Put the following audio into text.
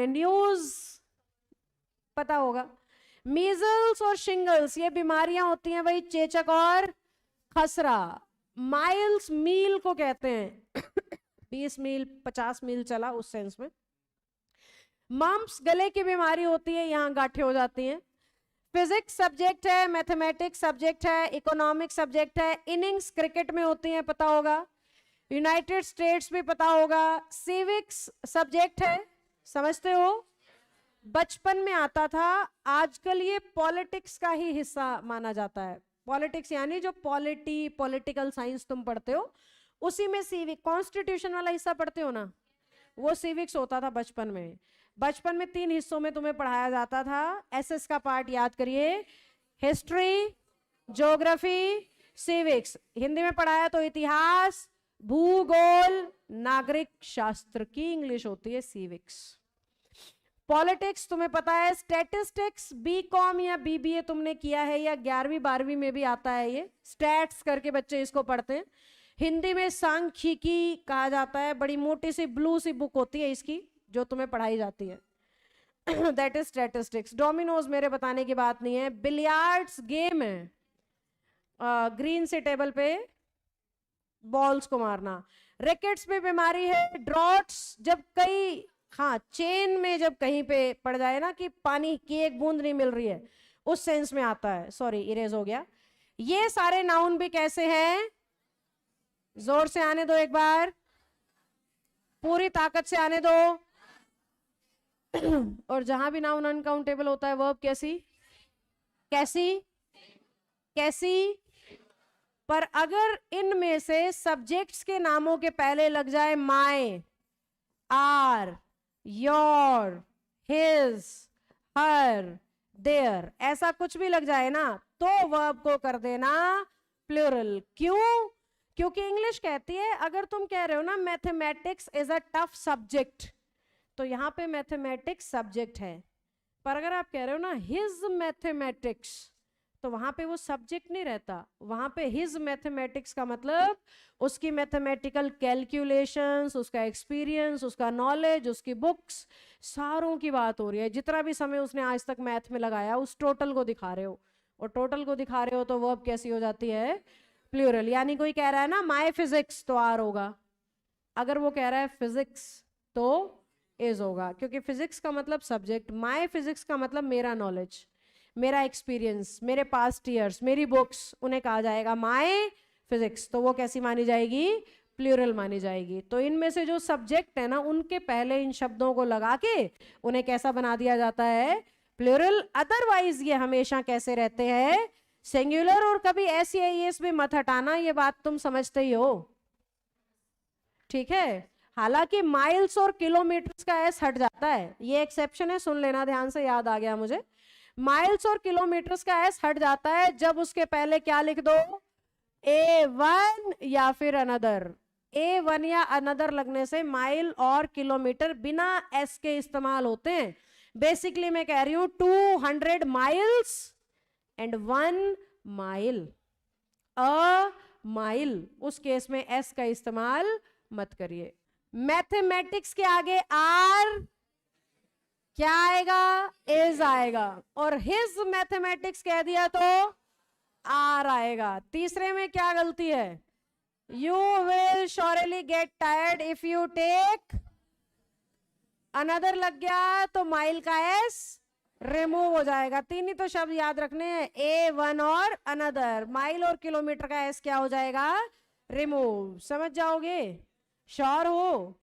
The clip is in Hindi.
न्यूज पता होगा। मीजल्स और शिंगल्स ये बीमारियां होती हैं वही चेचक और खसरा। माइल्स मील को कहते हैं 20 मील 50 मील चला उस सेंस में। मम्प्स गले की बीमारी होती है, यहां गांठें हो जाती हैं। फिजिक्स सब्जेक्ट है, मैथमेटिक्स सब्जेक्ट है, इकोनॉमिक्स सब्जेक्ट है। इनिंग्स क्रिकेट में होती हैं, पता होगा। यूनाइटेड स्टेट्स भी पता होगा। सिविक्स सब्जेक्ट है, समझते हो। बचपन में आता था, आजकल ये पॉलिटिक्स का ही हिस्सा माना जाता है। पॉलिटिक्स यानी जो पॉलिटिकल साइंस तुम पढ़ते हो उसी में सिविक कॉन्स्टिट्यूशन वाला हिस्सा पढ़ते हो ना, वो सिविक्स होता था बचपन में। बचपन में 3 हिस्सों में तुम्हें पढ़ाया जाता था। एसएस का पार्ट याद करिए, हिस्ट्री, ज्योग्राफी, सिविक्स। हिंदी में पढ़ाया तो इतिहास, भूगोल, नागरिक शास्त्र की इंग्लिश होती है सिविक्स। पॉलिटिक्स तुम्हें पता है, स्टैटिस्टिक्स बीकॉम या बीबीए तुमने किया है, या 11वीं 12वीं में भी आता है, ये स्टैट्स करके बच्चे इसको पढ़ते हैं। हिंदी में सांख्यिकी कहा जाता है, बड़ी मोटी सी ब्लू सी बुक होती है इसकी जो तुम्हें पढ़ाई जाती है दैट इज स्टैटिस्टिक्स। डोमिनोज मेरे बताने की बात नहीं है। बिलियार्ड्स गेम है, ग्रीन से टेबल पे बॉल्स को मारना। रिकेट्स में बीमारी है। ड्रॉट्स जब कई चेन में जब कहीं पे पड़ जाए ना कि पानी की एक बूंद नहीं मिल रही है, उस सेंस में आता है। सॉरी इरेज हो गया। ये सारे नाउन भी कैसे हैं, जोर से आने दो एक बार, पूरी ताकत से आने दो और जहां भी नाउन अनकाउंटेबल होता है वर्ब कैसी कैसी कैसी। पर अगर इनमें से सब्जेक्ट्स के नामों के पहले लग जाए my, are, your, his, her, their, ऐसा कुछ भी लग जाए ना, तो वर्ब को कर देना प्लूरल। क्यों? क्योंकि इंग्लिश कहती है अगर तुम कह रहे हो ना mathematics is a tough subject, तो यहां पे मैथमेटिक्स सब्जेक्ट है। पर अगर आप कह रहे हो ना हिज मैथमेटिक्स, तो वहां पे वो सब्जेक्ट नहीं रहता, वहां पे हिज मैथमेटिक्स का मतलब उसकी मैथमेटिकल कैलकुलेशंस, उसका एक्सपीरियंस, उसका नॉलेज, उसकी बुक्स, सारों की बात हो रही है। जितना भी समय उसने आज तक मैथ में लगाया उस टोटल को दिखा रहे हो, और टोटल को दिखा रहे हो तो वर्ब कैसी हो जाती है, प्लूरल। यानी कोई कह रहा है ना माय फिजिक्स तो आर होगा, अगर वो कह रहा है फिजिक्स तो इज होगा, क्योंकि फिजिक्स का मतलब सब्जेक्ट, माय फिजिक्स का मतलब मेरा नॉलेज, मेरा एक्सपीरियंस, मेरे पास्ट ईयर्स, मेरी बुक्स, उन्हें कहा जाएगा माय फिजिक्स। तो वो कैसी मानी जाएगी, प्लूरल मानी जाएगी। तो इनमें से जो सब्जेक्ट है ना उनके पहले इन शब्दों को लगा के उन्हें कैसा बना दिया जाता है, प्लूरल। अदरवाइज ये हमेशा कैसे रहते हैं, सिंगुलर। और कभी ऐसी एस भी मत हटाना, ये बात तुम समझते ही हो, ठीक है। हालांकि माइल्स और किलोमीटर्स का एस हट जाता है, ये एक्सेप्शन है, सुन लेना ध्यान से, याद आ गया मुझे। माइल्स और किलोमीटर्स का एस हट जाता है जब उसके पहले क्या लिख दो, A1 या फिर अनदर। A1 या अनदर लगने से माइल और किलोमीटर बिना एस के इस्तेमाल होते हैं। बेसिकली मैं कह रही हूं 200 miles and 1 mile, a mile, उस केस में एस का इस्तेमाल मत करिए। मैथमेटिक्स के आगे आर क्या आएगा, इज आएगा, और हिज मैथमेटिक्स कह दिया तो आर आएगा। तीसरे में क्या गलती है, you will surely get tired if you take another लग गया तो माइल का एस रिमूव हो जाएगा। तीन ही तो शब्द याद रखने हैं, A1 और अनदर। माइल और किलोमीटर का एस क्या हो जाएगा, रिमूव। समझ जाओगे, श्योर हो।